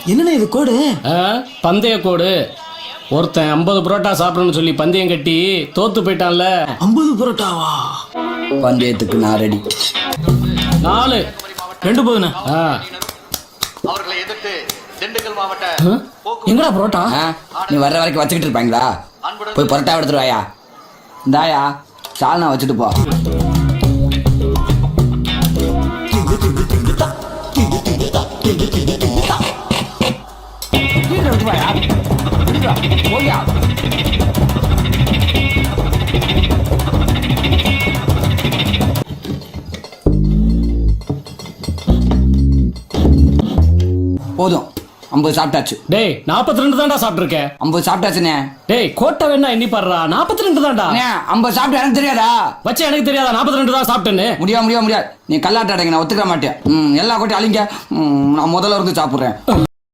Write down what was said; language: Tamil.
என்னண்ணே இது கோடு? பந்தய கோடு. ஒருத்தன் 50 புரோட்டா சாப்பிடணும்னு சொல்லி பந்தயம் கட்டி தோத்து போயிட்டான்ல. 50 புரோட்டாவா? பந்தயத்துக்கு நான் ரெடி. 4 2 போதுண்ணே. அவர்களை எதிர்த்து திண்டுக்கல் மாவட்ட எங்கடா புரோட்டா? நீ வர்ற வரைக்கும் வச்சுக்கிட்டு இருப்பாங்களா? போய் புரோட்டா எடுத்துட்டு வாயா. இந்தாயா சால்னா வச்சுட்டு போ. போதும் 50 சாப்பிட்டாச்சு. டேய் 42 தான்டா சாப்பிட்டுருக்கேன். 50 சாப்பிட்டாச்சுண்ணே. டேய் கோட்டை வேணா எண்ணி பாடுறா. 42 தான்டா. 50 சாப்பிட்டு எனக்கு தெரியாதா? வச்சு எனக்கு தெரியாதா 42 தான் சாப்பிட்டேன்னு? முடியாது. நீ கல்லாட்ட அடைங்க, நான் ஒத்துக்க மாட்டேன். எல்லா கோட்டையும் அழிங்க. நான் முதல்ல இருந்து சாப்பிட்றேன்.